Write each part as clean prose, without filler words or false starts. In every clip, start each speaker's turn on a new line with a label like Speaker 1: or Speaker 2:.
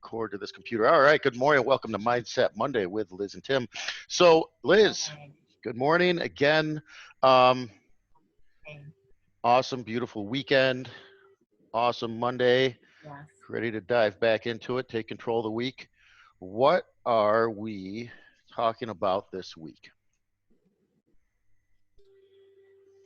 Speaker 1: record to this computer. All right, good morning. Welcome to Mindset Monday with Liz and Tim. So, Liz, good morning again. Um, awesome, beautiful weekend. Awesome Monday.
Speaker 2: Yes.
Speaker 1: Ready to dive back into it, take control of the week. What are we talking about this week?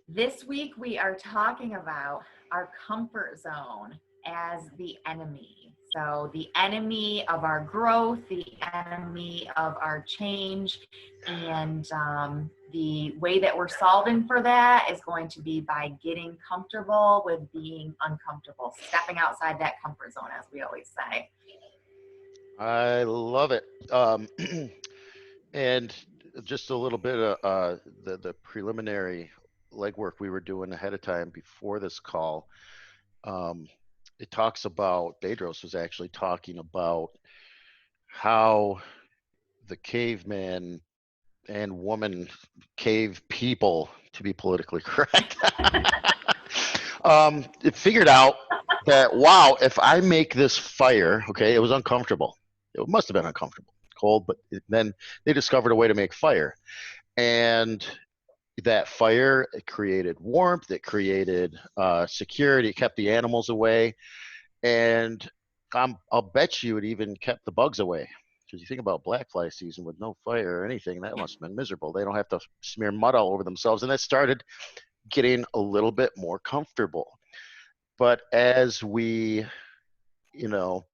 Speaker 2: This week we are talking about our comfort zone as the enemy. So the enemy of our growth, the enemy of our change, and the way that we're solving for that is going to be by getting comfortable with being uncomfortable, stepping outside that comfort zone, as we always say.
Speaker 1: I love it. And just a little bit of the preliminary legwork we were doing ahead of time before this call. Um, it talks about, Bedros was actually talking about how the caveman and woman cave people, to be politically correct, it figured out that, wow, if I make this fire, okay, it was uncomfortable. It must have been uncomfortable, cold, but then they discovered a way to make fire. And that fire, it created warmth, it created security, it kept the animals away. And I'll bet you it even kept the bugs away. Because you think about black fly season with no fire or anything, that must have been miserable. They don't have to smear mud all over themselves. And that started getting a little bit more comfortable. But as we, you know,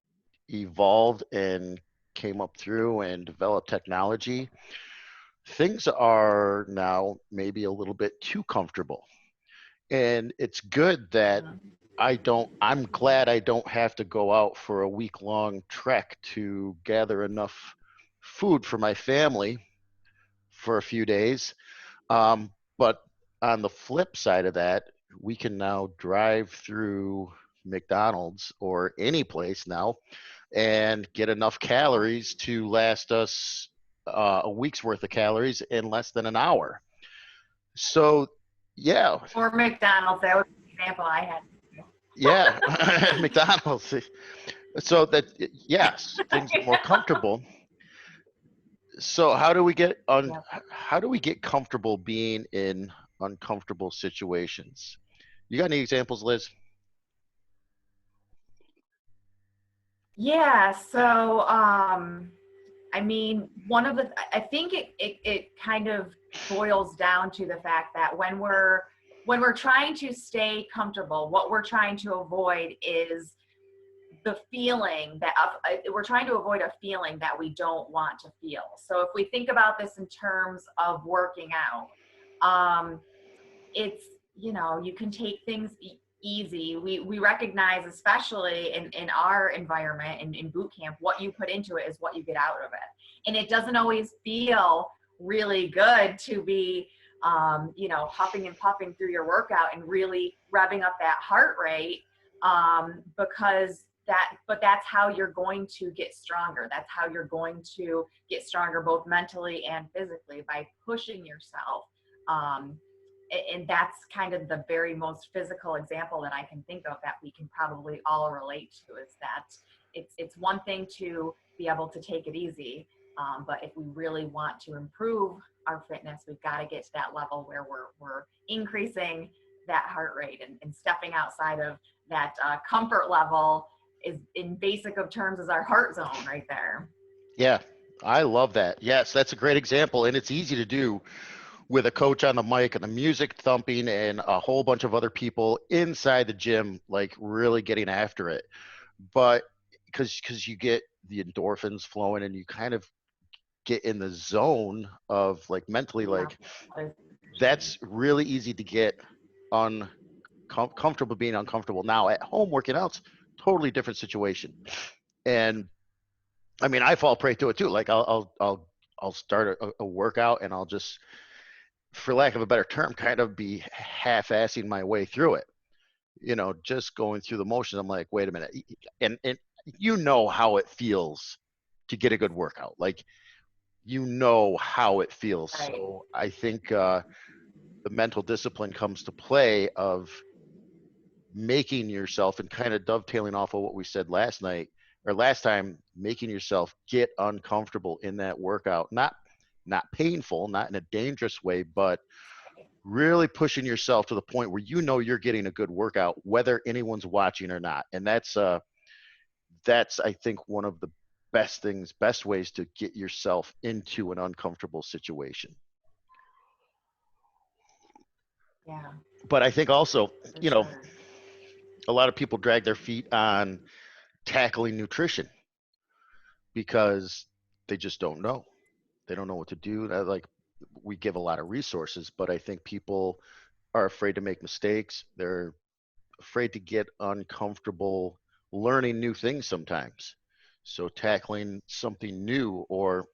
Speaker 1: evolved and came up through and developed technology, things are now maybe a little bit too comfortable. And it's good that I'm glad I don't have to go out for a week-long trek to gather enough food for my family for a few days. But on the flip side of that, we can now drive through McDonald's or any place now and get enough calories to last us a week's worth of calories in less than an hour. So, yeah.
Speaker 2: Or McDonald's, that was the example I had.
Speaker 1: Yeah, McDonald's. So that, yes, things are more comfortable. So
Speaker 2: Yep.
Speaker 1: how do we get comfortable being in uncomfortable situations? You got any examples, Liz?
Speaker 2: Yeah, so I mean, I think it kind of boils down to the fact that when we're trying to stay comfortable, what we're trying to avoid is the feeling that we're trying to avoid a feeling that we don't want to feel. So if we think about this in terms of working out, it's, you can take things easy. We recognize, especially in our environment, in boot camp, what you put into it is what you get out of it. And it doesn't always feel really good to be huffing and puffing through your workout and really revving up that heart rate, but that's how you're going to get stronger. That's how you're going to get stronger, both mentally and physically, by pushing yourself. And that's kind of the very most physical example that I can think of that we can probably all relate to, is that it's one thing to be able to take it easy, but if we really want to improve our fitness, we've got to get to that level where we're increasing that heart rate and stepping outside of that comfort level is, in basic of terms, is our heart zone right there.
Speaker 1: Yeah, I love that. Yes, that's a great example, and it's easy to do with a coach on the mic and the music thumping and a whole bunch of other people inside the gym, like really getting after it. But because you get the endorphins flowing and you kind of get in the zone of, like, mentally, like,
Speaker 2: Yeah.
Speaker 1: that's really easy to get comfortable being uncomfortable. Now at home working out's totally different situation. And I mean, I fall prey to it too. Like I'll start a workout and I'll just, for lack of a better term, kind of be half-assing my way through it. Just going through the motions. I'm like, wait a minute. And you know how it feels to get a good workout. Like, how it feels.
Speaker 2: Right.
Speaker 1: So I think the mental discipline comes to play of making yourself, and kind of dovetailing off of what we said last night or last time, making yourself get uncomfortable in that workout, not painful, not in a dangerous way, but really pushing yourself to the point where you know you're getting a good workout whether anyone's watching or not. And that's I think one of the best ways to get yourself into an uncomfortable situation.
Speaker 2: Yeah,
Speaker 1: But I think also,
Speaker 2: for
Speaker 1: you know,
Speaker 2: sure.
Speaker 1: a lot of people drag their feet on tackling nutrition because they just don't know. They don't know what to do. Like, we give a lot of resources, but I think people are afraid to make mistakes. They're afraid to get uncomfortable learning new things sometimes. So tackling something new, or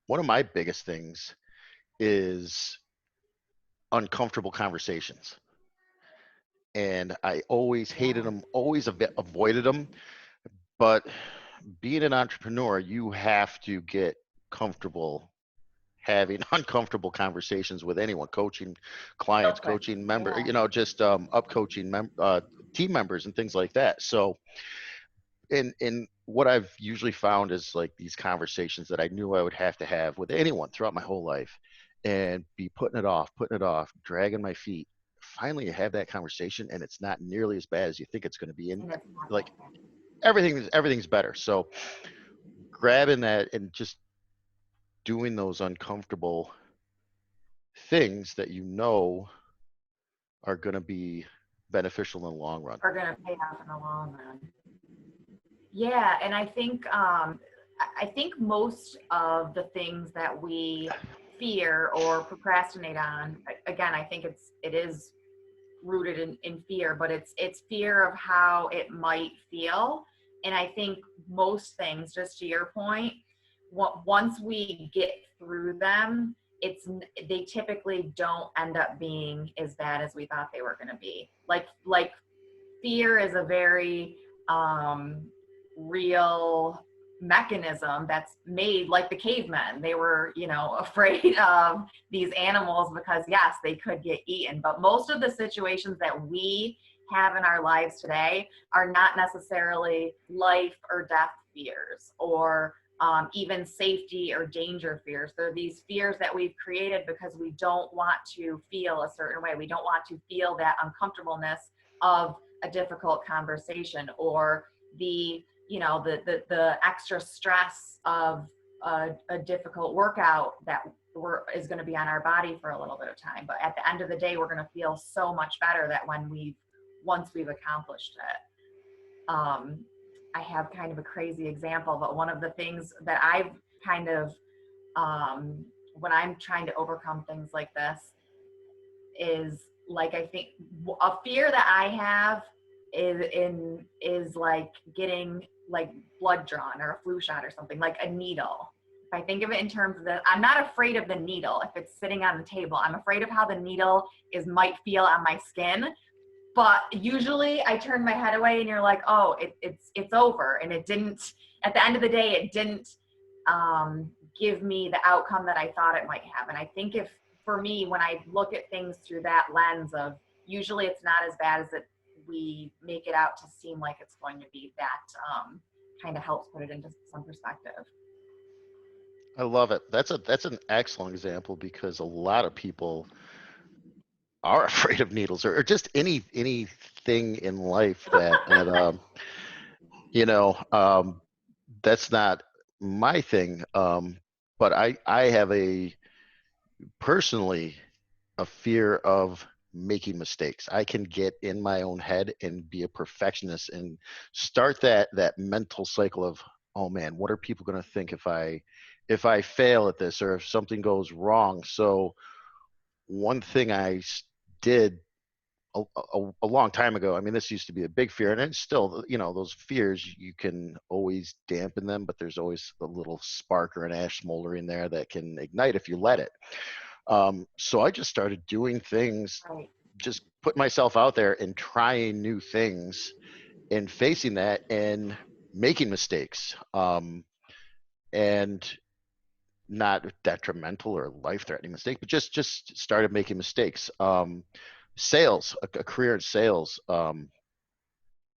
Speaker 1: one of my biggest things is uncomfortable conversations. And I always hated
Speaker 2: Yeah.
Speaker 1: them, always avoided them. But being an entrepreneur, you have to get comfortable having uncomfortable conversations with anyone, coaching
Speaker 2: Real
Speaker 1: clients,
Speaker 2: quick.
Speaker 1: coaching member,
Speaker 2: Yeah.
Speaker 1: just up coaching team members and things like that. So in what I've usually found is like these conversations that I knew I would have to have with anyone throughout my whole life, and be putting it off, dragging my feet. Finally, you have that conversation, and it's not nearly as bad as you think it's going to be. And
Speaker 2: And it's not
Speaker 1: like,
Speaker 2: that bad.
Speaker 1: everything's better. So grabbing that and just doing those uncomfortable things that you know are going to be beneficial in the long run.
Speaker 2: Are going to pay off in the long run. Yeah, and I think most of the things that we fear or procrastinate on, again, I think it is rooted in fear, but it's fear of how it might feel. And I think most things, just to your point, once we get through them, it's they typically don't end up being as bad as we thought they were going to be. Like fear is a very um, real mechanism that's made, like the cavemen. They were, afraid of these animals because, yes, they could get eaten. But most of the situations that we have in our lives today are not necessarily life or death fears, or even safety or danger fears. They're these fears that we've created because we don't want to feel a certain way. We don't want to feel that uncomfortableness of a difficult conversation, or the extra stress of a difficult workout that is going to be on our body for a little bit of time. But at the end of the day, we're going to feel so much better that once we've accomplished it. I have kind of a crazy example, but one of the things that I've kind of when I'm trying to overcome things like this is, like, I think a fear that I have is like getting like blood drawn or a flu shot or something, like a needle. If I think of it in terms of that, I'm not afraid of the needle if it's sitting on the table. I'm afraid of how the needle might feel on my skin. But usually I turn my head away and you're like, oh, it's over. And it didn't, at the end of the day, it didn't give me the outcome that I thought it might have. And I think, if for me, when I look at things through that lens of, usually it's not as bad as we make it out to seem like it's going to be, that kind of helps put it into some perspective.
Speaker 1: I love it. That's an excellent example, because a lot of people are afraid of needles, or just anything in life that you know um, that's not my thing. But I have a personally a fear of making mistakes. I can get in my own head and be a perfectionist and start that mental cycle of, oh man, what are people going to think if I fail at this, or if something goes wrong. So one thing did a long time ago, I mean, this used to be a big fear, and it's still, those fears, you can always dampen them, but there's always a little spark or an ash smolder in there that can ignite if you let it. So I just started doing things,
Speaker 2: Right.
Speaker 1: just put myself out there and trying new things, and facing that and making mistakes, and not detrimental or life-threatening mistake, but just started making mistakes. Sales, a career in sales,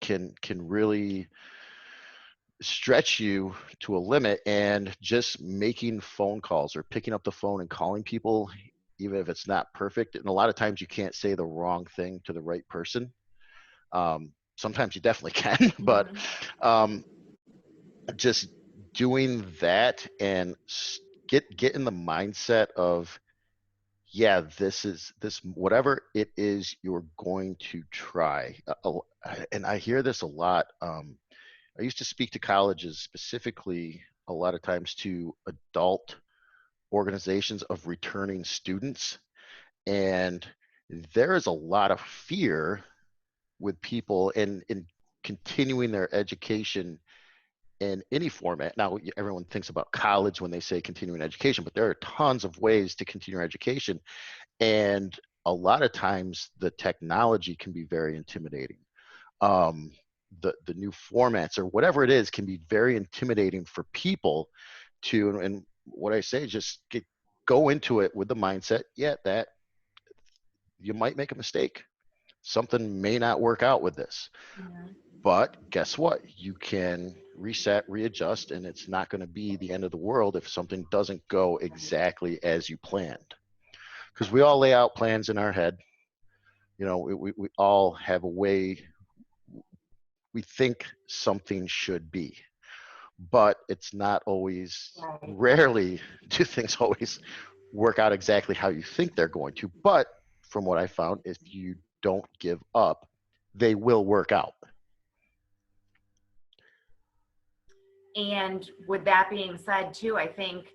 Speaker 1: can really stretch you to a limit, and just making phone calls or picking up the phone and calling people, even if it's not perfect. And a lot of times you can't say the wrong thing to the right person. Sometimes you definitely can, but
Speaker 2: Mhm.
Speaker 1: um, just doing that and get in the mindset of, yeah, this whatever it is you're going to try. And I hear this a lot. I used to speak to colleges, specifically a lot of times to adult organizations of returning students, and there is a lot of fear with people in continuing their education in any format. Now, everyone thinks about college when they say continuing education, but there are tons of ways to continue education. And a lot of times the technology can be very intimidating. Um, the new formats or whatever it is can be very intimidating for people to, and what I say is just go into it with the mindset, yeah, that you might make a mistake. Something may not work out with this.
Speaker 2: Mhm.
Speaker 1: But guess what? You can reset, readjust, and it's not going to be the end of the world if something doesn't go exactly as you planned. Because we all lay out plans in our head. You know, we all have a way we think something should be, but it's not always,
Speaker 2: Right.
Speaker 1: rarely do things always work out exactly how you think they're going to. But from what I found, if you don't give up, they will work out.
Speaker 2: And with that being said, too, I think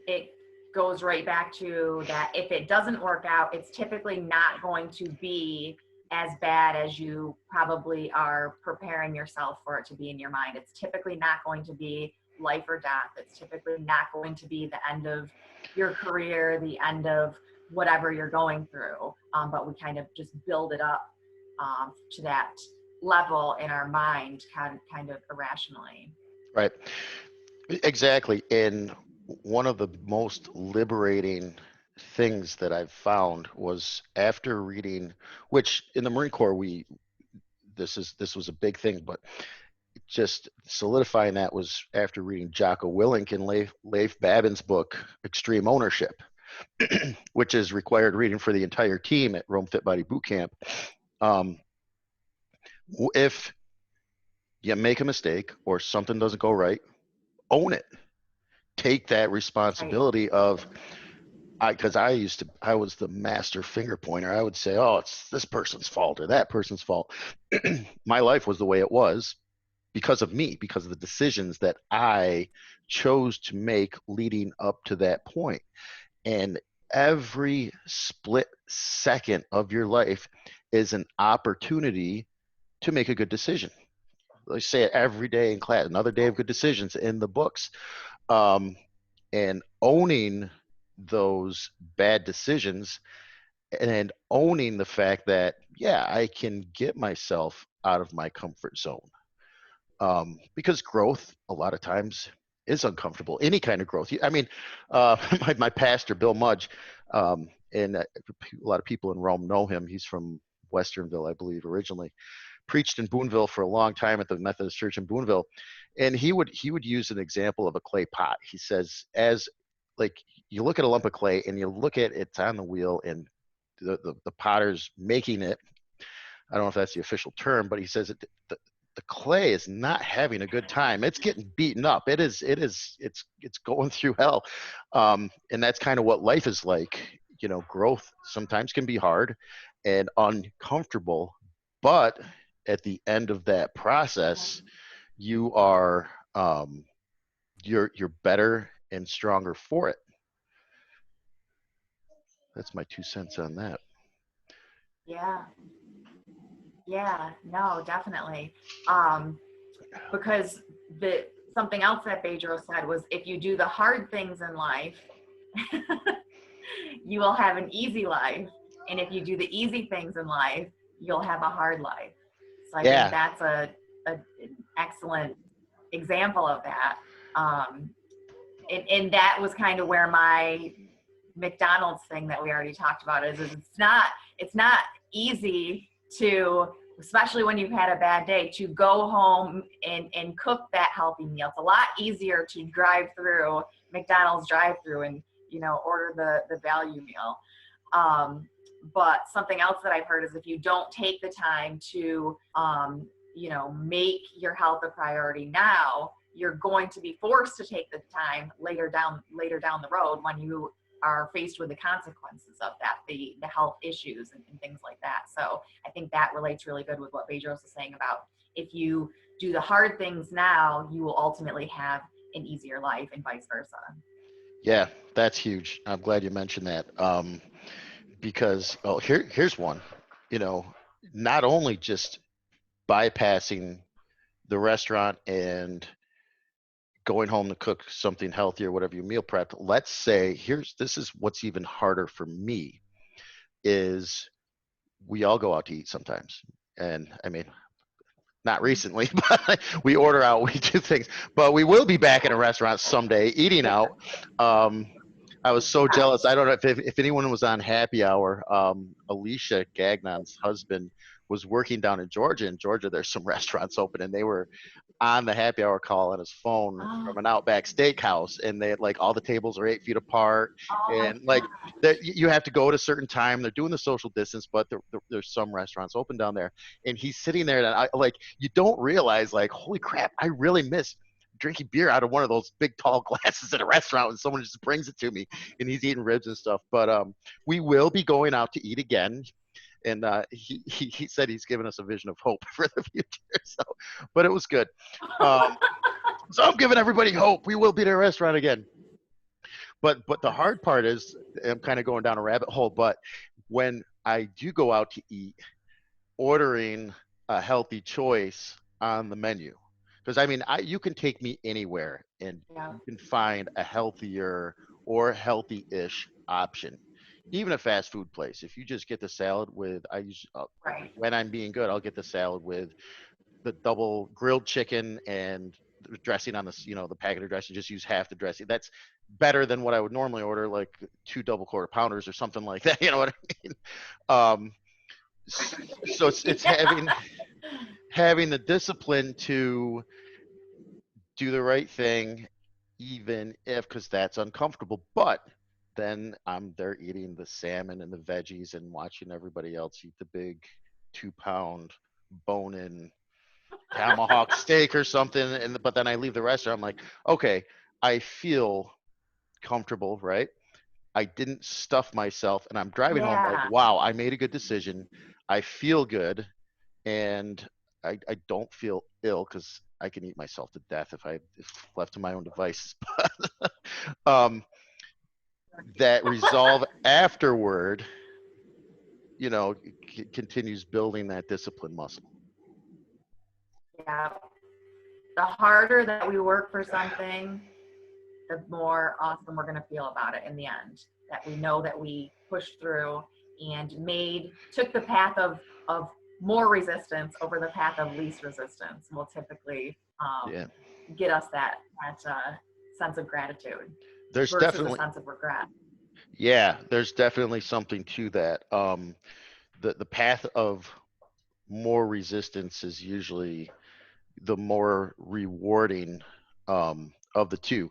Speaker 2: it goes right back to that if it doesn't work out, it's typically not going to be as bad as you probably are preparing yourself for it to be in your mind. It's typically not going to be life or death. It's typically not going to be the end of your career, the end of whatever you're going through. But we kind of just build it up to that level in our mind, kind of irrationally.
Speaker 1: Right. Exactly. And one of the most liberating things that I've found was after reading, which in the Marine Corps, this was a big thing, but just solidifying that was after reading Jocko Willink and Leif Babin's book, Extreme Ownership, which is required reading for the entire team at Rome Fit Body Boot Camp. Um, if you make a mistake or something doesn't go right, own it. Take that
Speaker 2: Right.
Speaker 1: responsibility of, because I was the master finger pointer. I would say, oh, it's this person's fault or that person's fault. My life was the way it was because of me, because of the decisions that I chose to make leading up to that point. And every split second of your life is an opportunity to make a good decision. I say it every day in class, another day of good decisions in the books. Um, and owning those bad decisions and owning the fact that, yeah, I can get myself out of my comfort zone. Because growth a lot of times is uncomfortable. Any kind of growth. I mean, my pastor, Bill Mudge, and a lot of people in Rome know him. He's from Westernville, I believe, originally. Preached in Boonville for a long time at the Methodist Church in Boonville, and he would use an example of a clay pot. He says, as like you look at a lump of clay and you look at it's on the wheel and the potter's making it. I don't know if that's the official term, but he says the clay is not having a good time. It's getting beaten up. It's going through hell. And that's kind of what life is like. You know, growth sometimes can be hard and uncomfortable, but at the end of that process, you are you're better and stronger for it. That's my 2 cents on that.
Speaker 2: Yeah. Yeah. No, definitely. Um, because the something else that Pedro said was if you do the hard things in life, you will have an easy life. And if you do the easy things in life, you'll have a hard life. So I think
Speaker 1: Yeah,
Speaker 2: that's an excellent example of that. Um, and that was kind of where my McDonald's thing that we already talked about is it's not easy to especially when you've had a bad day, to go home and cook that healthy meal. It's a lot easier to drive through McDonald's drive-through and, order the value meal. But something else that I've heard is if you don't take the time to, make your health a priority now, you're going to be forced to take the time later down the road when you are faced with the consequences of that, the health issues and things like that. So I think that relates really good with what Bedros is saying about if you do the hard things now, you will ultimately have an easier life and vice versa.
Speaker 1: Yeah, that's huge. I'm glad you mentioned that. Because here's one. You know, not only just bypassing the restaurant and going home to cook something healthy or whatever you meal prepped. Let's say this is what's even harder for me is we all go out to eat sometimes. And I mean, not recently, but we order out, we do things, but we will be back in a restaurant someday eating out. Um, I was so jealous. I don't know if anyone was on happy hour. Alicia Gagnon's husband was working down in Georgia. In Georgia, there's some restaurants open, and they were on the happy hour call on his phone from an Outback Steakhouse, and they like all the tables are 8 feet apart,
Speaker 2: Oh my
Speaker 1: and like that you have to go at a certain time. They're doing the social distance, but there's some restaurants open down there, and he's sitting there, and I like you don't realize like holy crap, I really miss drinking beer out of one of those big tall glasses at a restaurant when someone just brings it to me and he's eating ribs and stuff. But we will be going out to eat again. And he said he's given us a vision of hope for the future. So, but it was good. So I'm giving everybody hope. We will be at a restaurant again. But the hard part is I'm kind of going down a rabbit hole. But when I do go out to eat, ordering a healthy choice on the menu, because I mean, you can take me anywhere and
Speaker 2: yeah,
Speaker 1: you can find a healthier or healthy-ish option. Even a fast food place, if you just get the salad with,
Speaker 2: right.
Speaker 1: when I'm being good, I'll get the salad with the double grilled chicken and the dressing on the packet of dressing. Just use half the dressing. That's better than what I would normally order, like 2 double quarter pounders or something like that. You know what I mean? Um, so it's
Speaker 2: Yeah.
Speaker 1: having the discipline to do the right thing, even if, because that's uncomfortable. But then I'm there eating the salmon and the veggies and watching everybody else eat the big 2 pound bone in tomahawk steak or something. But then I leave the restaurant. I'm like, okay, I feel comfortable, right? I didn't stuff myself, and I'm driving home like,
Speaker 2: Yeah.
Speaker 1: wow, I made a good decision. I feel good, and I don't feel ill because I can eat myself to death if left to my own devices. um, that resolve afterward, continues building that discipline muscle.
Speaker 2: Yeah. The harder that we work for something, the more awesome we're going to feel about it in the end. That we know that we pushed through and took the path of more resistance over the path of least resistance will typically
Speaker 1: Yeah,
Speaker 2: get us that sense of gratitude
Speaker 1: there's
Speaker 2: versus a
Speaker 1: definitely
Speaker 2: sense of regret.
Speaker 1: yeah, there's definitely something to that. The path of more resistance is usually the more rewarding of the two,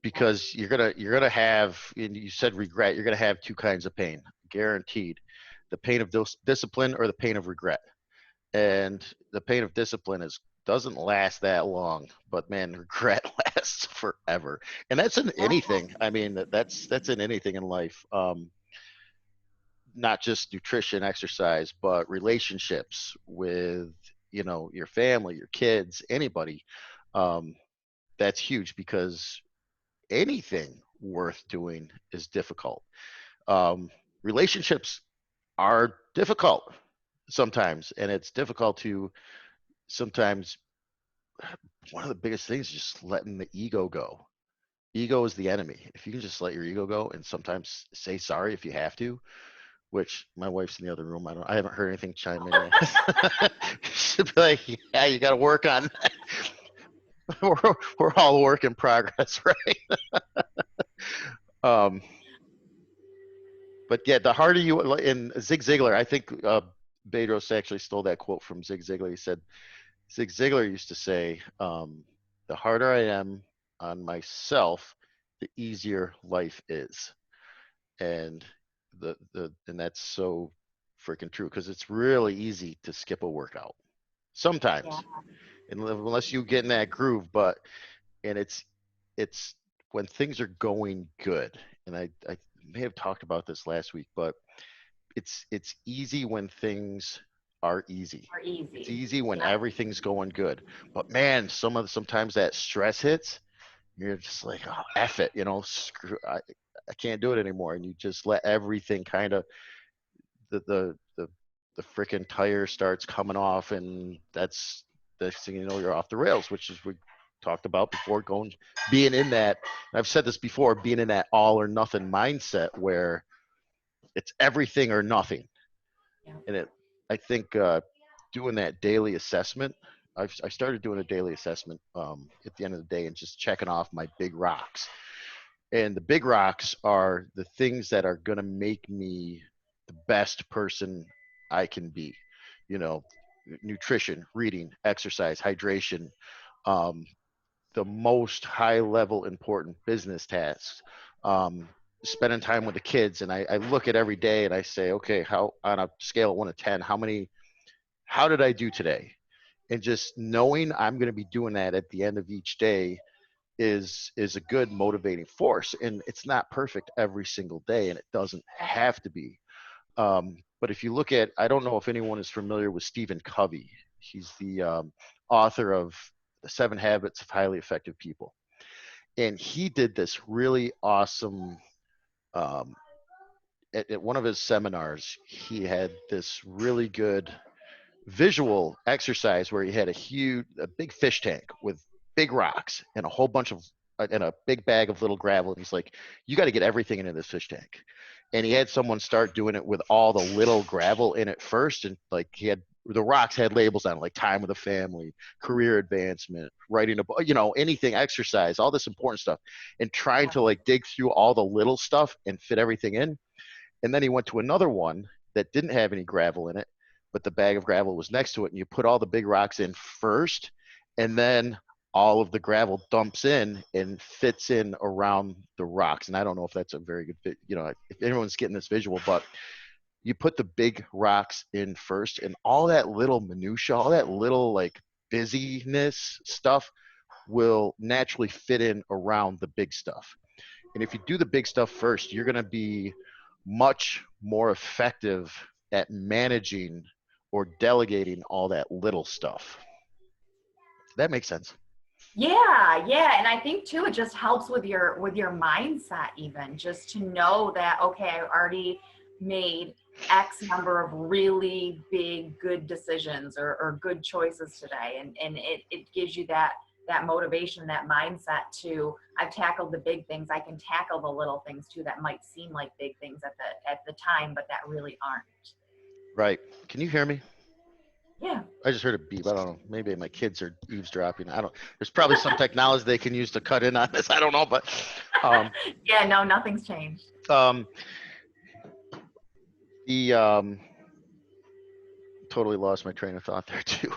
Speaker 1: because you're gonna have, and you said regret, you're gonna have 2 kinds of pain, guaranteed: the pain of discipline or the pain of regret. And the pain of discipline is doesn't last that long, but man, regret lasts forever. And that's in anything. I mean, that's in anything in life. Not just nutrition, exercise, but relationships with your family, your kids, anybody. um, that's huge, because anything worth doing is difficult. um, Relationships are difficult sometimes, and it's difficult to sometimes. One of the biggest things is just letting the ego go. Ego is the enemy. If you can just let your ego go and sometimes say sorry if you have to, which my wife's in the other room. I haven't heard anything chime in yet. She'll be like, yeah, you got to work on that. we're all a work in progress, right? um, but yeah, the harder you, in Zig Ziglar, I think Bedros actually stole that quote from Zig Ziglar. He said, Zig Ziglar used to say, the harder I am on myself, the easier life is. And and that's so freaking true because it's really easy to skip a workout
Speaker 2: Yeah.
Speaker 1: sometimes, unless you get in that groove. But and it's when things are going good. And I may have talked about this last week, but it's easy when things are easy.
Speaker 2: Are
Speaker 1: It's
Speaker 2: easy.
Speaker 1: easy when
Speaker 2: Yep.
Speaker 1: everything's going good. But man, sometimes that stress hits, you're just like, oh, F it, screw, I can't do it anymore. And you just let everything kind of the the the the freaking tire starts coming off, and that's the next thing you know, you're off the rails, which is we talked about before, being in that. I've said this before, being in that all or nothing mindset where it's everything or nothing.
Speaker 2: Yep.
Speaker 1: And I think doing that daily assessment, I started doing a daily assessment at the end of the day and just checking off my big rocks. And the big rocks are the things that are going to make me the best person I can be. You know, nutrition, reading, exercise, hydration, um, the most high level important business tasks, um, spending time with the kids. And I look at every day and I say, okay, how on a scale of 1 to 10, how did I do today? And just knowing I'm going to be doing that at the end of each day is a good motivating force. And it's not perfect every single day, and it doesn't
Speaker 2: Right.
Speaker 1: have to be. But if you look at, I don't know if anyone is familiar with Stephen Covey. He's the author of The 7 Habits of Highly Effective People, and he did this really awesome. Um, at one of his seminars, he had this really good visual exercise where he had a big fish tank with big rocks and a whole bunch of and a big bag of little gravel. And he's like, you got to get everything into this fish tank. And he had someone start doing it with all the little gravel in it first. And like the rocks had labels on it, like time with the family, career advancement, writing a book, anything, exercise, all this important stuff, and trying
Speaker 2: Yeah.
Speaker 1: to like dig through all the little stuff and fit everything in. And then he went to another one that didn't have any gravel in it, but the bag of gravel was next to it. And you put all the big rocks in first, and then all of the gravel dumps in and fits in around the rocks. And I don't know if that's a very good fit, if anyone's getting this visual, but you put the big rocks in first, and all that little minutia, all that little like busyness stuff will naturally fit in around the big stuff. And if you do the big stuff first, you're going to be much more effective at managing or delegating all that little stuff. That makes sense.
Speaker 2: Yeah, and I think too, it just helps with your mindset, even just to know that, okay, I already made X number of really big good decisions or good choices today, and it gives you that motivation, that mindset to, I've tackled the big things, I can tackle the little things too that might seem like big things at the time, but that really aren't.
Speaker 1: Right. Can you hear me?
Speaker 2: Yeah.
Speaker 1: I just heard a beep. I don't know. Maybe my kids are eavesdropping. I don't. There's probably some technology they can use to cut in on this. I don't know, but um,
Speaker 2: Yeah, no, nothing's changed.
Speaker 1: um, the totally lost my train of thought there too.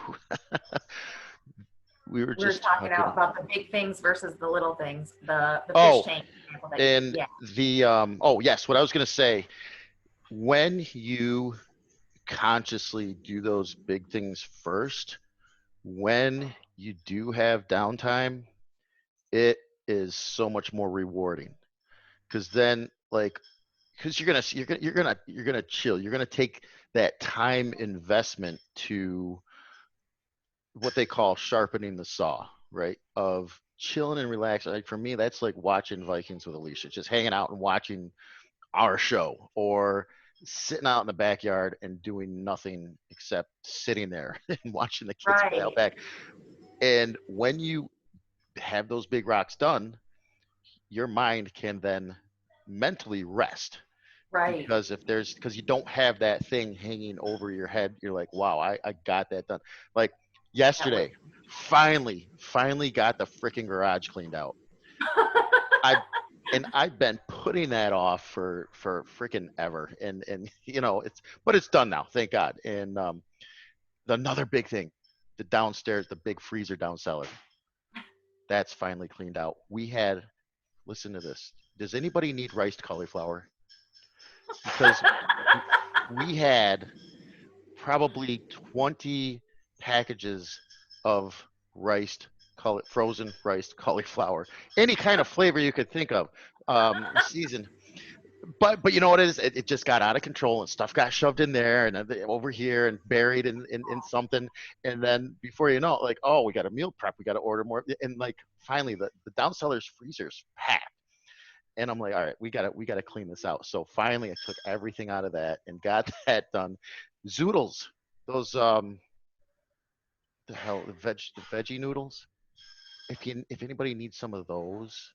Speaker 1: We were
Speaker 2: We were
Speaker 1: just
Speaker 2: talking
Speaker 1: talking.
Speaker 2: about the big things versus the little things, the fish
Speaker 1: Oh,
Speaker 2: tank example that you,
Speaker 1: and
Speaker 2: yeah.
Speaker 1: the oh yes, what I was going to say, when you consciously do those big things first, when you do have downtime, it is so much more rewarding because then like because you're gonna chill, you're gonna take that time investment to what they call sharpening the saw, right, of chilling and relaxing. Like for me, that's like watching Vikings with Alicia, just hanging out and watching our show, or sitting out in the backyard and doing nothing except sitting there and watching the kids play out
Speaker 2: Right,
Speaker 1: back. And when you have those big rocks done, your mind can then mentally rest,
Speaker 2: right.
Speaker 1: because you don't have that thing hanging over your head. You're like, wow, I got that done. Like
Speaker 2: That was
Speaker 1: yesterday, finally got the freaking garage cleaned out. I And I've been putting that off for freaking ever. And but it's done now, thank God. And another big thing, the downstairs, the big freezer down cellar, that's finally cleaned out. We had, listen to this. Does anybody need riced cauliflower? Because we had probably 20 packages of frozen riced cauliflower, any kind of flavor you could think of, seasoned. But you know what it is? It just got out of control and stuff got shoved in there and over here and buried in something. And then before you know it, like, oh, we got a meal prep, we got to order more. And like finally, the down cellar's freezer's packed. And I'm like, all right, we gotta clean this out. So finally, I took everything out of that and got that done. Zoodles, those the veggie noodles. If anybody needs some of those,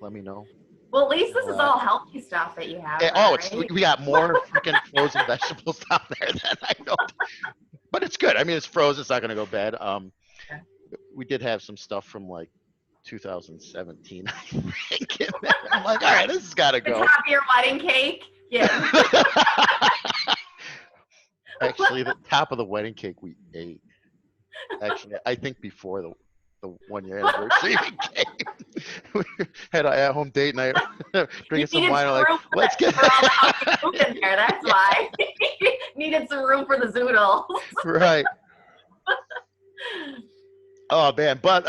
Speaker 1: let me know.
Speaker 2: Well, at least this is
Speaker 1: Uh,
Speaker 2: all healthy stuff that you have,
Speaker 1: oh,
Speaker 2: right?
Speaker 1: we got more freaking frozen vegetables down there than I know. But it's good. I mean, it's frozen. It's not going to go bad. We did have some stuff from like 2017, I think, in there. I'm like, all right, this has got to
Speaker 2: The
Speaker 1: go.
Speaker 2: top of your wedding cake. Yeah.
Speaker 1: Actually, the top of the wedding cake we ate. Actually, I think before the 1 year anniversary we came, we had an at-home date night,
Speaker 2: You
Speaker 1: drinking some
Speaker 2: needed
Speaker 1: wine.
Speaker 2: some
Speaker 1: Like,
Speaker 2: room
Speaker 1: let's get
Speaker 2: for all the healthy food in there. That's
Speaker 1: yeah,
Speaker 2: why. Needed some room for the zoodles.
Speaker 1: right. Oh man, but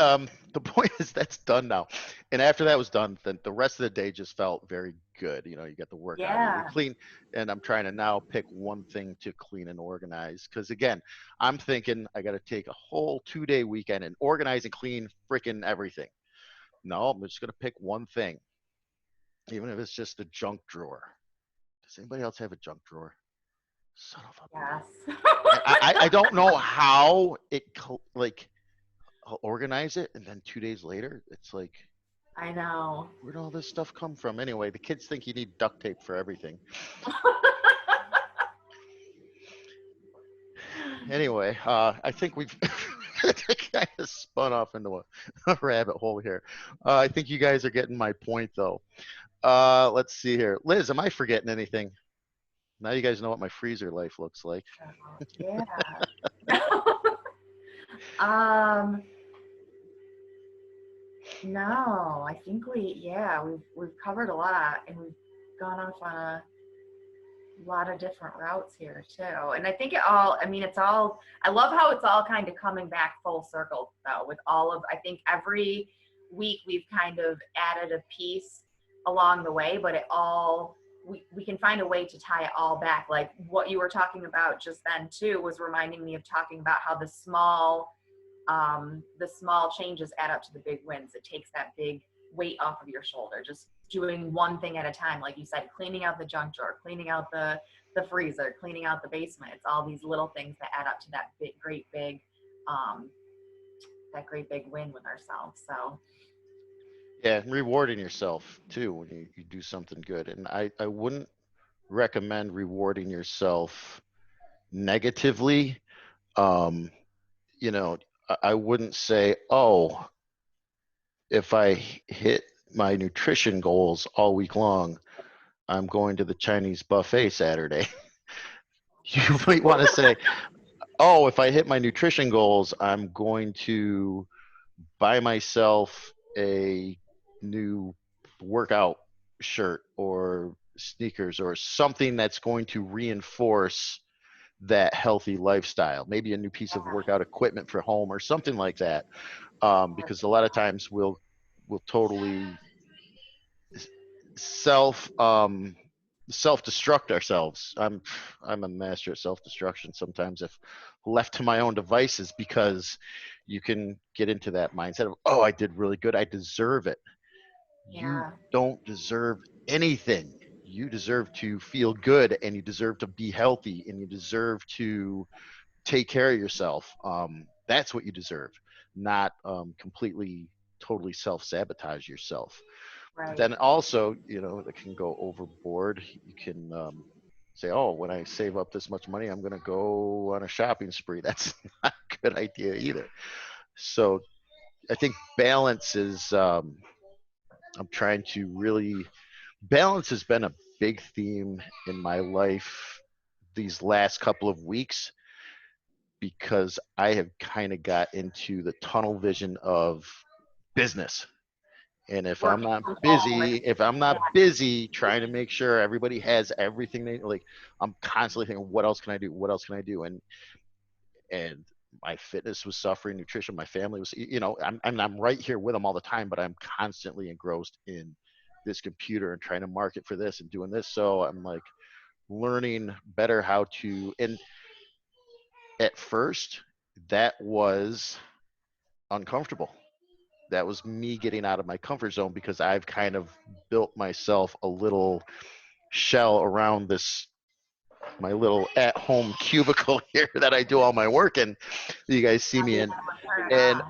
Speaker 1: the point is that's done now, and after that was done, then the rest of the day just felt very good. You got the work out of you. We
Speaker 2: Yeah.
Speaker 1: clean, and I'm trying to now pick one thing to clean and organize because again, I'm thinking I got to take a whole 2-day weekend and organize and clean freaking everything. No, I'm just gonna pick one thing, even if it's just a junk drawer. Does anybody else have a junk drawer? Son of a.
Speaker 2: Yes.
Speaker 1: I don't know how like I'll organize it, and then 2 days later, it's like,
Speaker 2: I know.
Speaker 1: where'd all this stuff come from? Anyway, the kids think you need duct tape for everything. Anyway, I think we've kind of spun off into a rabbit hole here. I think you guys are getting my point, though. Let's see here. Liz, am I forgetting anything? Now you guys know what my freezer life looks like.
Speaker 2: Yeah. um. No, I think we've covered a lot, and we've gone off on a lot of different routes here too. And I think I love how it's all kind of coming back full circle though, with all of, I think every week we've kind of added a piece along the way, but we can find a way to tie it all back. Like what you were talking about just then too was reminding me of talking about how the small changes add up to the big wins. It takes that big weight off of your shoulder, just doing one thing at a time. Like you said, cleaning out the junk drawer, cleaning out the freezer, cleaning out the basement. It's all these little things that add up to that um, great big win with ourselves. So
Speaker 1: Yeah, rewarding yourself too when you do something good. And I wouldn't recommend rewarding yourself negatively. Um, you know, I wouldn't say, oh, if I hit my nutrition goals all week long, I'm going to the Chinese buffet Saturday. You might want to say, oh, if I hit my nutrition goals, I'm going to buy myself a new workout shirt or sneakers or something that's going to reinforce that healthy lifestyle. Maybe a new piece of workout equipment for home or something like that. Because a lot of times we'll totally self self destruct ourselves. I'm a master at self destruction sometimes if left to my own devices because you can get into that mindset of, oh, I did really good, I deserve it. You
Speaker 2: yeah,
Speaker 1: don't deserve anything. You deserve to feel good, and you deserve to be healthy, and you deserve to take care of yourself. That's what you deserve, not completely totally self-sabotage yourself.
Speaker 2: right.
Speaker 1: Then also, it can go overboard. You can say, oh, when I save up this much money, I'm going to go on a shopping spree. That's not a good idea either. So I think balance is I'm trying to really balance has been a big theme in my life these last couple of weeks because I have kind of got into the tunnel vision of business. And
Speaker 2: Working from home and
Speaker 1: if I'm
Speaker 2: yeah,
Speaker 1: not busy trying to make sure everybody has everything they like, I'm constantly thinking, what else can I do? What else can I do? And my fitness was suffering, nutrition, my family was, I'm right here with them all the time, but I'm constantly engrossed in this computer and trying to market for this and doing this. So I'm like learning better how to, and at first that was uncomfortable. That was me getting out of my comfort zone because I've kind of built myself a little shell around this my little at home cubicle here that I do all my work in. You guys see me
Speaker 2: yeah,
Speaker 1: in.
Speaker 2: turn it
Speaker 1: And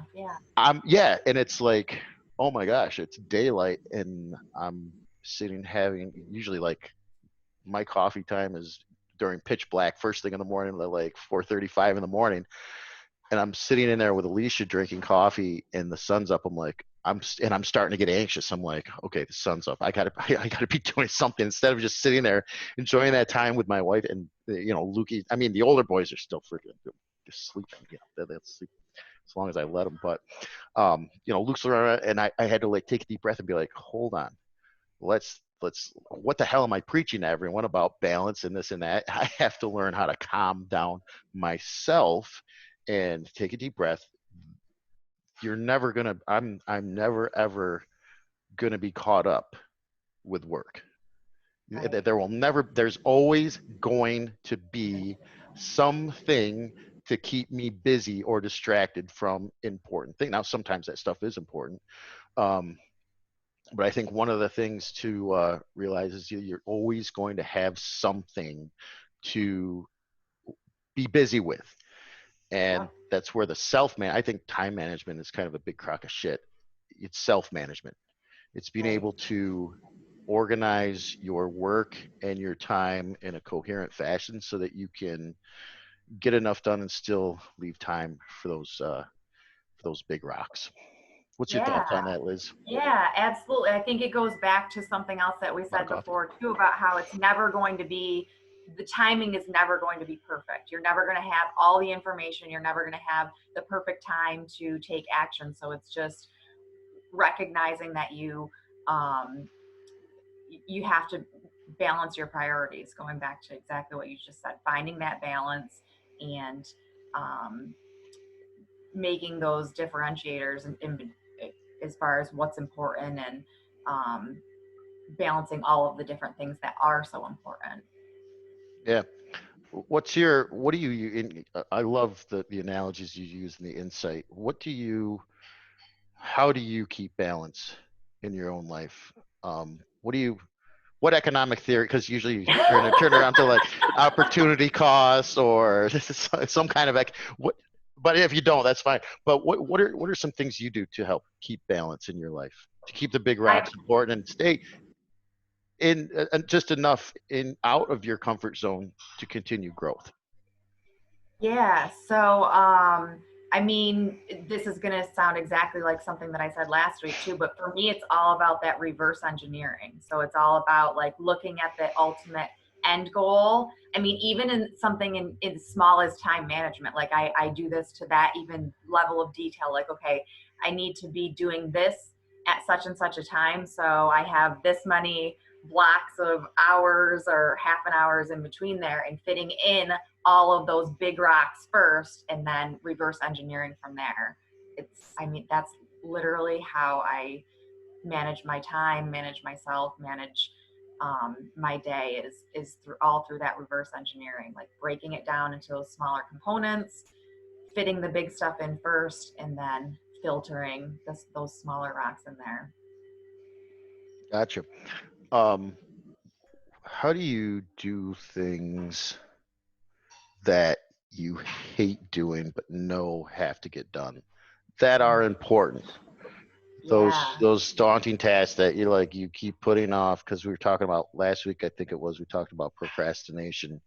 Speaker 2: on. Yeah.
Speaker 1: and it's like, oh my gosh, it's daylight and I'm sitting having usually like my coffee time is during pitch black first thing in the morning, like 4:35 in the morning, and I'm sitting in there with Alicia drinking coffee and the sun's up. I'm like, I'm starting to get anxious. I'm like, okay, the sun's up. I gotta be doing something instead of just sitting there enjoying that time with my wife and Lukey. I mean, the older boys are still freaking just sleeping. They'll sleep as long as I let them. But Luke's around, and I had to like take a deep breath and be like, hold on, let's what the hell am I preaching to everyone about balance and this and that? I have to learn how to calm down myself and take a deep breath. You're never gonna I'm never ever gonna be caught up with work.
Speaker 2: Right.
Speaker 1: There's always going to be something to keep me busy or distracted from important things. Now sometimes that stuff is important, um, but I think one of the things to realize is you're always going to have something to be busy with, and
Speaker 2: Yep.
Speaker 1: that's where the I think time management is kind of a big crock of shit. It's self management. It's being
Speaker 2: Right.
Speaker 1: able to organize your work and your time in a coherent fashion so that you can get enough done and still leave time for those big rocks. What's your
Speaker 2: Yeah.
Speaker 1: thoughts on that, Liz?
Speaker 2: Yeah, absolutely. I think it goes back to something else that we
Speaker 1: Want a
Speaker 2: said
Speaker 1: coffee?
Speaker 2: before too about how it's never going to be the timing is never going to be perfect. You're never going to have all the information. You're never going to have the perfect time to take action. So it's just recognizing that um, you have to balance your priorities. Going back to exactly what you just said, finding that balance and um, making those differentiators as far as what's important and um, balancing all of the different things that are so important.
Speaker 1: Yeah. What do I love the analogies you use and the insight. How do you keep balance in your own life? What economic theory? Because usually you turn around to like opportunity costs or some kind of what. But if you don't, that's fine. But what are some things you do to help keep balance in your life to keep the big
Speaker 2: I
Speaker 1: rocks important and stay in just enough in out of your comfort zone to continue growth?
Speaker 2: Yeah. So, I mean, this is going to sound exactly like something that I said last week too, but for me, it's all about that reverse engineering. So it's all about like looking at the ultimate end goal. I mean, even in something in small as time management, like I do this to that even level of detail. Like, okay, I need to be doing this at such and such a time. So I have this many blocks of hours or half an hours in between there and fitting in all of those big rocks first and then reverse engineering from there. I mean, that's literally how I manage my time, manage myself, manage my day is through all through that reverse engineering, like breaking it down into those smaller components, fitting the big stuff in first, and then filtering those smaller rocks in there.
Speaker 1: Gotcha. Um, how do you do things that you hate doing but know have to get done that are important?
Speaker 2: Yeah.
Speaker 1: Those daunting tasks that you keep putting off because we were talking about last week. I think it was we talked about procrastination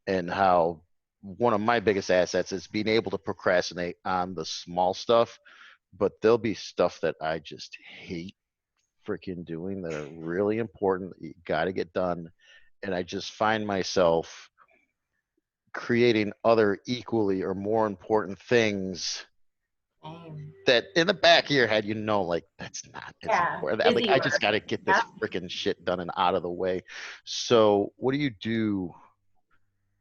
Speaker 1: and how one of my biggest assets is being able to procrastinate on the small stuff, but there'll be stuff that I just hate freaking doing that are really important that you got to get done. And I just find myself creating other equally or more important things
Speaker 2: Same.
Speaker 1: that in the back of your head, like that's not as
Speaker 2: Yeah,
Speaker 1: important. I'm like,
Speaker 2: busy
Speaker 1: I
Speaker 2: work.
Speaker 1: just got to get this
Speaker 2: Yep.
Speaker 1: freaking shit done and out of the way. So, what do you do?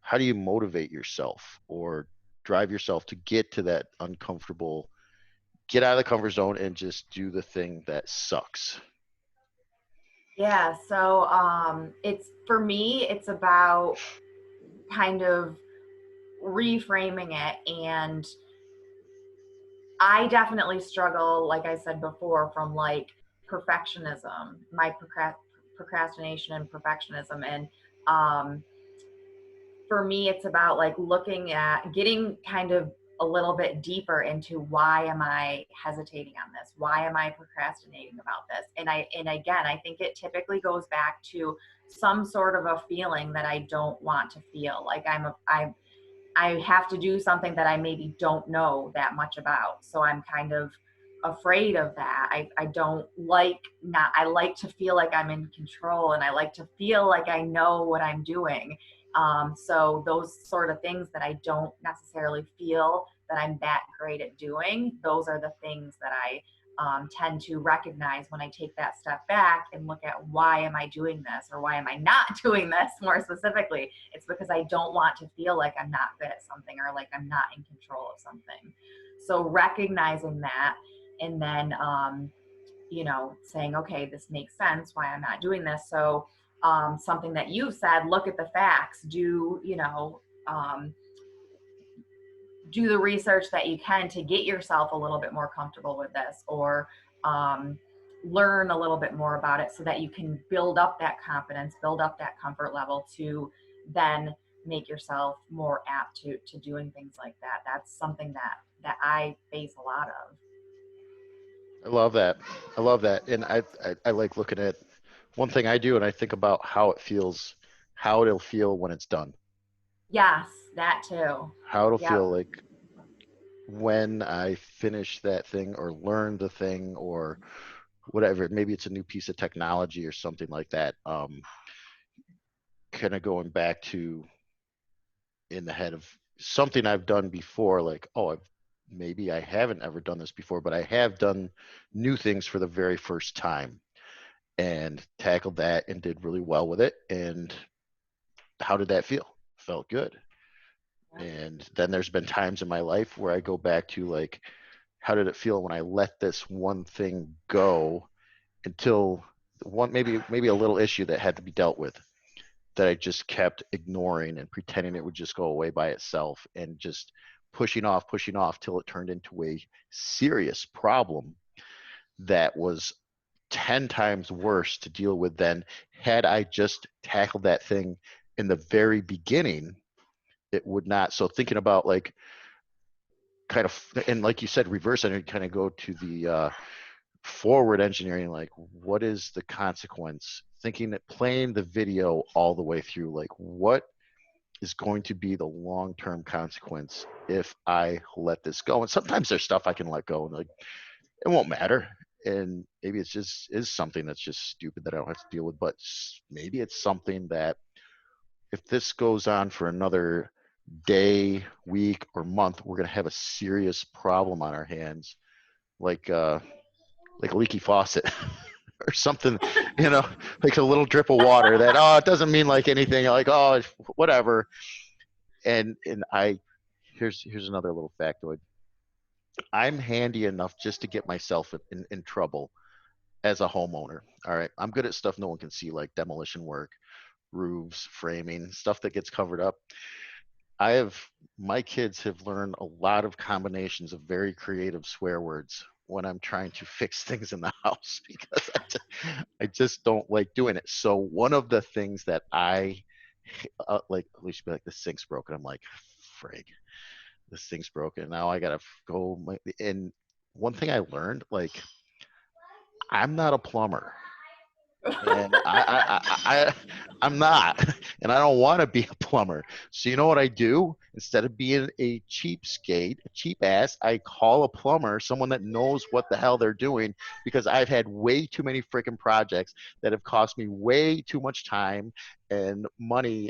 Speaker 1: How do you motivate yourself or drive yourself to get to that uncomfortable, get out of the comfort zone and just do the thing that sucks?
Speaker 2: Yeah, so it's for me, it's about kind of reframing it. And I definitely struggle, like I said before, from like perfectionism, my procrastination and perfectionism. And um, for me, it's about like looking at getting kind of a little bit deeper into why am I hesitating on this? Why am I procrastinating about this? And again, I think it typically goes back to some sort of a feeling that I don't want to feel. Like I have to do something that I maybe don't know that much about. So I'm kind of afraid of that. I don't like not, I like to feel like I'm in control, and I like to feel like I know what I'm doing. So those sort of things that I don't necessarily feel that I'm that great at doing, those are the things that I tend to recognize when I take that step back and look at why am I doing this, or why am I not doing this more specifically. It's because I don't want to feel like I'm not good at something, or like I'm not in control of something. So recognizing that, and then saying, okay, this makes sense why I'm not doing this. So something that you said, look at the facts, um, do the research that you can to get yourself a little bit more comfortable with this, or um, learn a little bit more about it so that you can build up that confidence, build up that comfort level to then make yourself more apt to doing things like that. That's something that I face a lot of.
Speaker 1: I love that. I love that. And I like looking at one thing I do, and I think about how it feels, how it'll feel when it's done,
Speaker 2: Yes, that too.
Speaker 1: how it'll
Speaker 2: Yep.
Speaker 1: feel like when I finish that thing or learn the thing or whatever. Maybe it's a new piece of technology or something like that. Kind of going back to in the head of something I've done before, like, oh, maybe I haven't ever done this before, but I have done new things for the very first time and tackled that and did really well with it. And how did that feel? Felt good.
Speaker 2: Yep.
Speaker 1: And then there's been times in my life where I go back to like, how did it feel when I let this one thing go until one maybe a little issue that had to be dealt with that I just kept ignoring and pretending it would just go away by itself and just pushing off till it turned into a serious problem that was 10 times worse to deal with than had I just tackled that thing in the very beginning. It would not. So thinking about like kind of, and like you said, reverse engineering, kind of go to the forward engineering, like what is the consequence, thinking that playing the video all the way through, like what is going to be the long-term consequence if I let this go. And sometimes there's stuff I can let go and like it won't matter, and maybe it's just is something that's just stupid that I don't have to deal with, but maybe it's something that if this goes on for another day, week, or month, we're going to have a serious problem on our hands, like like a leaky faucet or something, like a little drip of water that, oh, it doesn't mean like anything, like, oh, whatever. And I, here's another little factoid. I'm handy enough just to get myself in trouble as a homeowner. All right. I'm good at stuff no one can see, like demolition work, roofs, framing, stuff that gets covered up. I have my kids have learned a lot of combinations of very creative swear words when I'm trying to fix things in the house because I just don't like doing it. So one of the things that I like, at least be like, the sink's broken. I'm like, frig, this thing's broken. Now I gotta go. And one thing I learned, like, I'm not a plumber. and I'm not, and I don't want to be a plumber. So you know what I do? Instead of being a cheapskate, a cheap ass, I call a plumber, someone that knows what the hell they're doing, because I've had way too many freaking projects that have cost me way too much time and money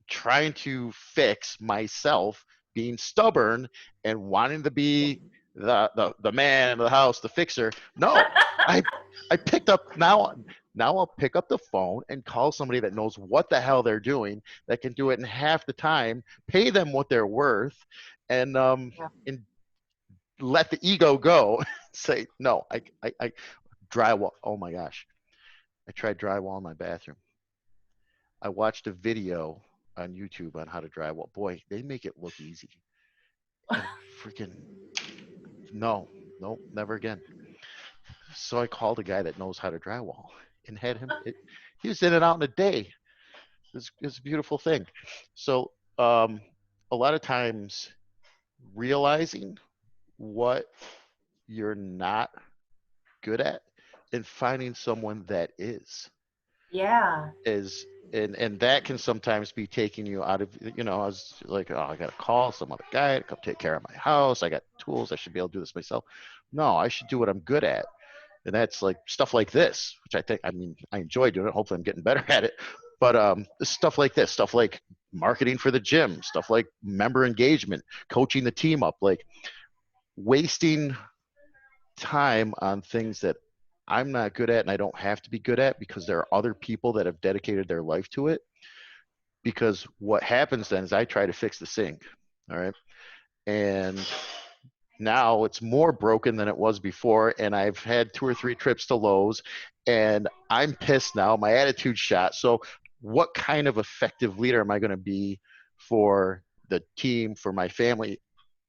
Speaker 1: trying to fix myself, being stubborn and wanting to be the man of the house, the fixer. No, I I picked up now I'll pick up the phone and call somebody that knows what the hell they're doing, that can do it in half the time, pay them what they're worth,
Speaker 2: Yeah.
Speaker 1: and let the ego go. Say no. I drywall. Oh my gosh, I tried drywall in my bathroom. I watched a video on YouTube on how to drywall. Boy, they make it look easy. And freaking no, no, never again. So I called a guy that knows how to drywall and had him. He was in and out in a day. It's a beautiful thing. So a lot of times realizing what you're not good at and finding someone that
Speaker 2: Yeah.
Speaker 1: is and that can sometimes be taking you out of, I was like, oh, I gotta call some other guy to come take care of my house. I got tools, I should be able to do this myself. No, I should do what I'm good at, and that's like stuff like this, which I enjoy doing it. Hopefully I'm getting better at it. But stuff like this, stuff like marketing for the gym, stuff like member engagement, coaching the team up, like wasting time on things that I'm not good at and I don't have to be good at, because there are other people that have dedicated their life to it. Because what happens then is I try to fix the sink. All right. And now it's more broken than it was before. And I've had 2 or 3 trips to Lowe's and I'm pissed now. My attitude's shot. So, what kind of effective leader am I going to be for the team, for my family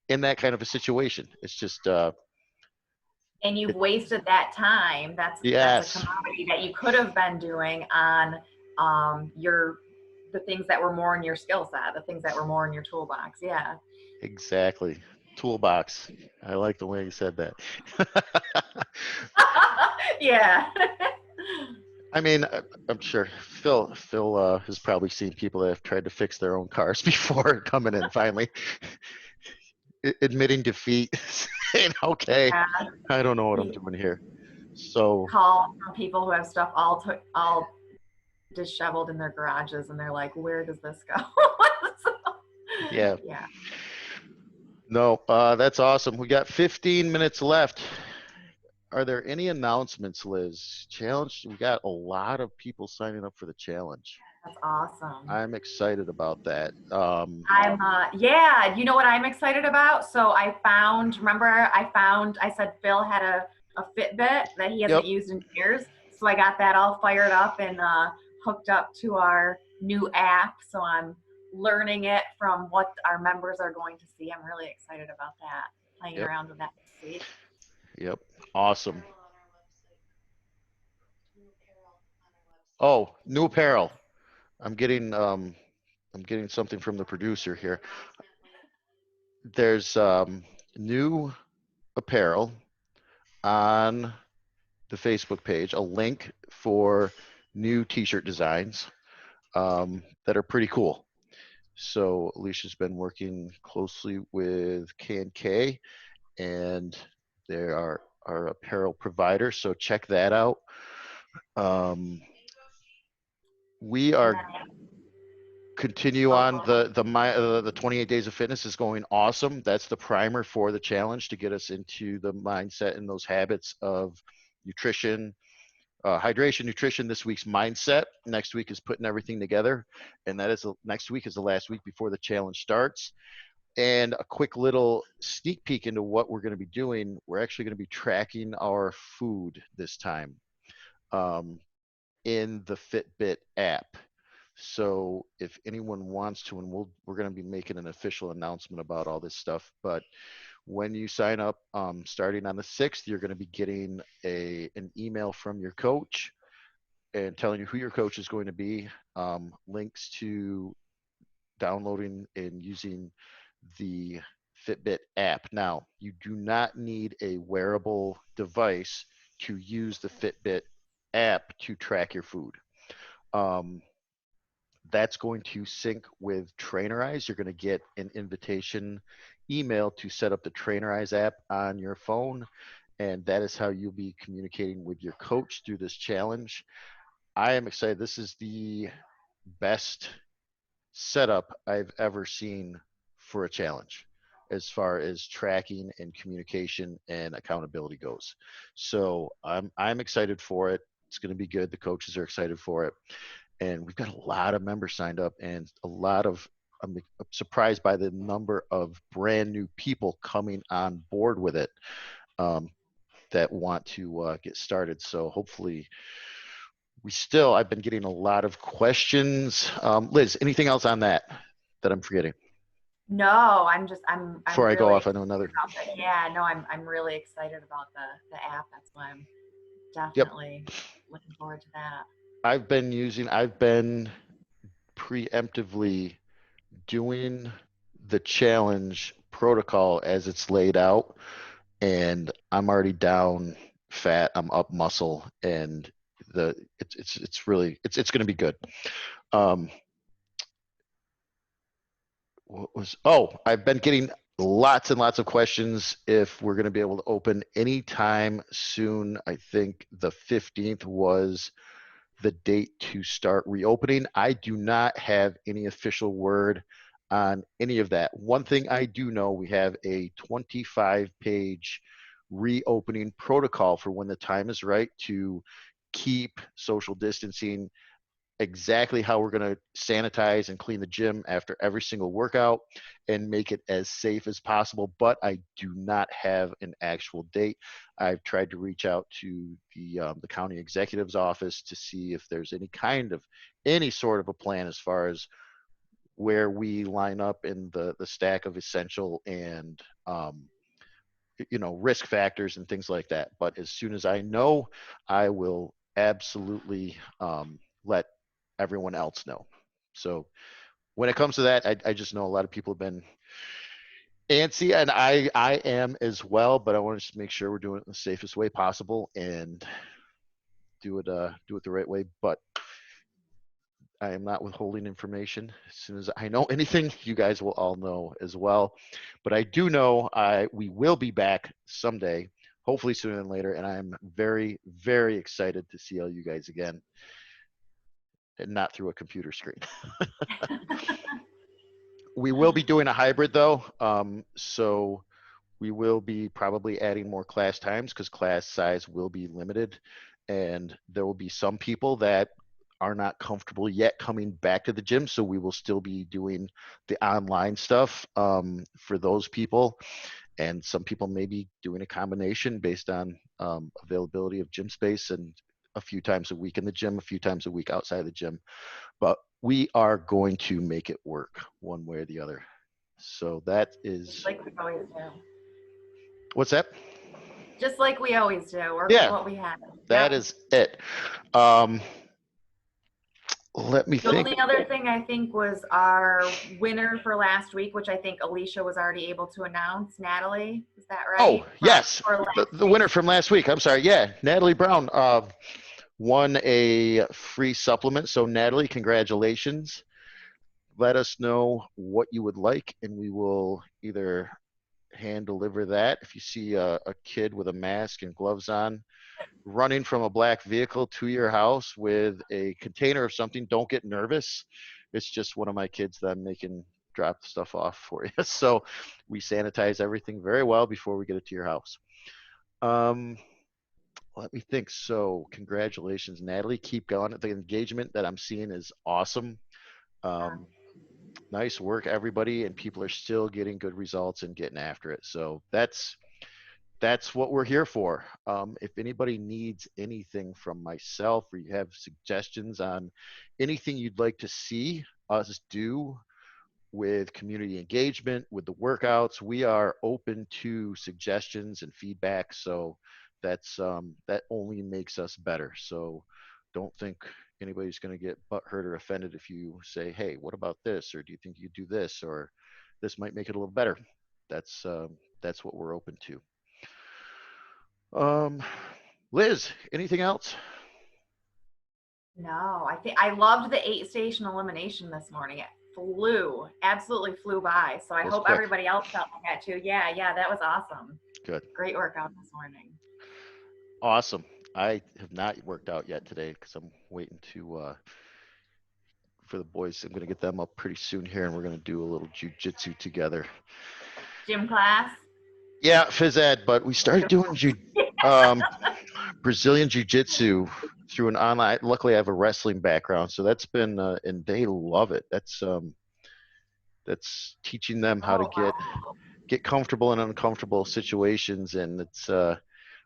Speaker 1: in that kind of a situation? It's just,
Speaker 2: And you've
Speaker 1: it,
Speaker 2: wasted that time. That's a
Speaker 1: yes,
Speaker 2: commodity that you could have been doing on your the things that were more in your skill set, the things that were more in your toolbox. Yeah.
Speaker 1: exactly. Toolbox. I like the way you said that.
Speaker 2: Yeah.
Speaker 1: I mean, I'm sure Phil has probably seen people that have tried to fix their own cars before coming in finally admitting defeat, saying, "Okay,
Speaker 2: Yeah.
Speaker 1: I don't know what I'm
Speaker 2: You
Speaker 1: doing here." So
Speaker 2: call from people who have stuff all disheveled in their garages, and they're like, "Where does this go?" So,
Speaker 1: yeah,
Speaker 2: yeah.
Speaker 1: no, that's awesome. We got 15 minutes left. Are there any announcements, Liz? Challenge. We got a lot of people signing up for the challenge.
Speaker 2: That's awesome.
Speaker 1: I'm excited about that.
Speaker 2: Yeah, you know what I'm excited about? So remember, I said Phil had a Fitbit that he
Speaker 1: Yep,
Speaker 2: hasn't used in years. So I got that all fired up and hooked up to our new app. So I'm learning it from what our members are going to see. I'm really excited about that, playing
Speaker 1: yep,
Speaker 2: around with that this week.
Speaker 1: yep. Awesome. Oh, new apparel. I'm getting um I'm getting something from the producer here. There's new apparel on the Facebook page, a link for new t-shirt designs that are pretty cool. So Alicia's been working closely with K&K, and they are our apparel provider. So check that out. Um, we
Speaker 2: And
Speaker 1: are
Speaker 2: then,
Speaker 1: continue
Speaker 2: oh,
Speaker 1: on
Speaker 2: go ahead.
Speaker 1: the 28 days of fitness is going awesome. That's the primer for the challenge to get us into the mindset and those habits of nutrition, hydration, nutrition. This week's mindset. Next week is putting everything together, and next week is the last week before the challenge starts. And a quick little sneak peek into what we're going to be doing. We're actually going to be tracking our food this time. Um, in the Fitbit app. So if anyone wants to, and we're going to be making an official announcement about all this stuff. But when you sign up, starting on the 6th, you're going to be getting an email from your coach and telling you who your coach is going to be. Links to downloading and using the Fitbit app. Now, you do not need a wearable device to use the Fitbit app to track your food. Um, that's going to sync with Trainerize. You're going to get an invitation email to set up the Trainerize app on your phone, and that is how you'll be communicating with your coach through this challenge. I am excited. This is the best setup I've ever seen for a challenge as far as tracking and communication and accountability goes. So I'm excited for it. It's going to be good. The coaches are excited for it, and we've got a lot of members signed up, and a lot of I'm surprised by the number of brand new people coming on board with it, um, that want to get started. So hopefully I've been getting a lot of questions. Liz, anything else on that I'm forgetting
Speaker 2: No, I'm
Speaker 1: before I go
Speaker 2: really
Speaker 1: off on
Speaker 2: excited
Speaker 1: another?
Speaker 2: about that. Yeah, no, I'm really excited about the app. That's why I'm
Speaker 1: Yep.
Speaker 2: definitely looking forward to that.
Speaker 1: I've been preemptively doing the challenge protocol as it's laid out, and I'm already down fat, I'm up muscle, and it's really it's going to be good. Um, I've been getting lots and lots of questions if we're going to be able to open anytime soon. I think the 15th was the date to start reopening. I do not have any official word on any of that. One thing I do know, we have a 25-page reopening protocol for when the time is right to keep social distancing, exactly how we're going to sanitize and clean the gym after every single workout and make it as safe as possible. But I do not have an actual date. I've tried to reach out to the county executive's office to see if there's any sort of a plan as far as where we line up in the stack of essential and risk factors and things like that. But as soon as I know, I will absolutely let everyone else know. So when it comes to that, I just know a lot of people have been antsy, and I am as well. But I want to just make sure we're doing it in the safest way possible and do it the right way. But I am not withholding information. As soon as I know anything, you guys will all know as well. But I do know we will be back someday, hopefully sooner than later, and I'm very, very excited to see all you guys again, and not through a computer screen. We will be doing a hybrid though, so we will be probably adding more class times because class size will be limited, and there will be some people that are not comfortable yet coming back to the gym, so we will still be doing the online stuff for those people, and some people may be doing a combination based on availability of gym space, and a few times a week in the gym, a few times a week outside of the gym. But we are going to make it work one way or the other. So that is,
Speaker 2: Like we always do.
Speaker 1: what's that?
Speaker 2: Just like we always do. Work with
Speaker 1: Yeah,
Speaker 2: what we have.
Speaker 1: that
Speaker 2: Yep.
Speaker 1: is it. Um, Let me
Speaker 2: The
Speaker 1: think.
Speaker 2: only other thing I think was our winner for last week, which I think Alicia was already able to announce. Natalie, is that
Speaker 1: Oh,
Speaker 2: right?
Speaker 1: yes,
Speaker 2: For
Speaker 1: the
Speaker 2: last
Speaker 1: winner
Speaker 2: week's.
Speaker 1: from last week. I'm sorry. Yeah, Natalie Brown won a free supplement. So, Natalie, congratulations. Let us know what you would like, and we will either hand deliver that. If you see a kid with a mask and gloves on running from a black vehicle to your house with a container of something, don't get nervous. It's just one of my kids that I'm making drop the stuff off for you. So we sanitize everything very well before we get it to your house. Um, Let me think. So congratulations, Natalie. Keep going. The engagement that I'm seeing is awesome. Um, Nice work, everybody, and people are still getting good results and getting after it. So that's what we're here for. If anybody needs anything from myself, or you have suggestions on anything you'd like to see us do with community engagement, with the workouts, we are open to suggestions and feedback. So that only makes us better. So don't think anybody's going to get butthurt or offended if you say, "Hey, what about this?" or "Do you think you do this?" or "This might make it a little better." That's what we're open to. Um, Liz, anything else?
Speaker 2: No, I think I loved the 8 station elimination this morning. It absolutely flew by. So I
Speaker 1: Was
Speaker 2: hope
Speaker 1: quick.
Speaker 2: everybody else felt like that too. Yeah, yeah, that was awesome.
Speaker 1: Good.
Speaker 2: Great workout this morning.
Speaker 1: Awesome. I have not worked out yet today because I'm waiting to for the boys. I'm gonna get them up pretty soon here, and we're gonna do a little jujitsu together.
Speaker 2: Gym class.
Speaker 1: Yeah, phys ed, but we started doing um, Brazilian jiu-jitsu through an online. Luckily, I have a wrestling background, so that's been and they love it. That's teaching them how to
Speaker 2: Oh wow.
Speaker 1: get comfortable in uncomfortable situations, and it's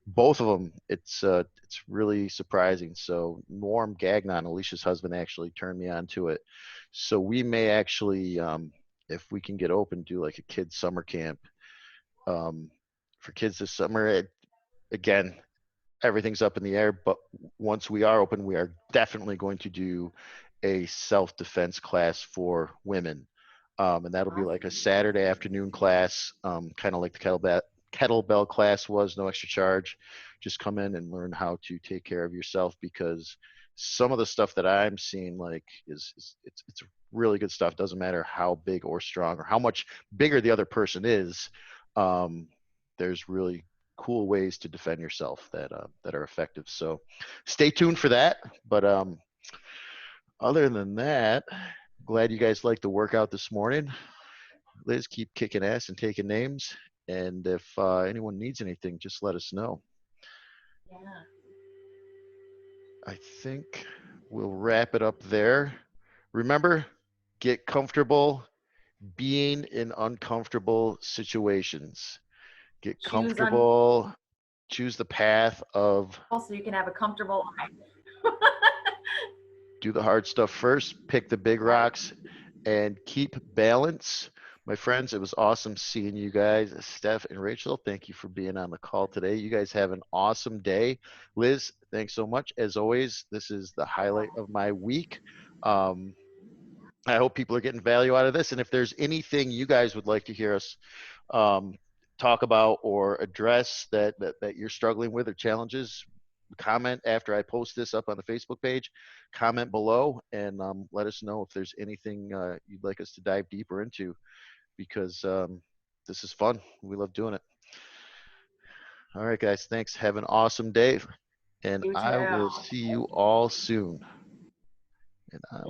Speaker 1: both of them. It's really surprising. So Norm Gagnon, Alicia's husband, actually turned me on to it. So we may actually, if we can get open, do like a kids summer camp um, for kids this summer. Again, everything's up in the air, but once we are open, we are definitely going to do a self-defense class for women. And that'll be like a
Speaker 2: Awesome.
Speaker 1: Saturday afternoon class, kind of like the kettlebell class was, no extra charge. Just come in and learn how to take care of yourself, because some of the stuff that I'm seeing like is it's really good stuff. Doesn't matter how big or strong or how much bigger the other person is. Um, there's really cool ways to defend yourself that are effective. So stay tuned for that. But other than that, glad you guys liked the workout this morning. Liz, keep kicking ass and taking names. And if anyone needs anything, just let us know.
Speaker 2: Yeah.
Speaker 1: I think we'll wrap it up there. Remember, get comfortable being in uncomfortable situations. Get
Speaker 2: Choose
Speaker 1: comfortable, choose the path of
Speaker 2: so you can have a comfortable life.
Speaker 1: do the hard stuff first, pick the big
Speaker 2: Right.
Speaker 1: rocks, and keep balance. My friends, it was awesome seeing you guys. Steph and Rachel, thank you for being on the call today. You guys have an awesome day. Liz, thanks so much. As always, this is the highlight of my week. Um, I hope people are getting value out of this. And if there's anything you guys would like to hear us um, talk about or address that you're struggling with or challenges, comment after I post this up on the Facebook page. Comment below and let us know if there's anything you'd like us to dive deeper into, because this is fun. We love doing it. All right, guys. Thanks. Have an awesome day, and
Speaker 2: You
Speaker 1: I
Speaker 2: too.
Speaker 1: will see you all soon. And I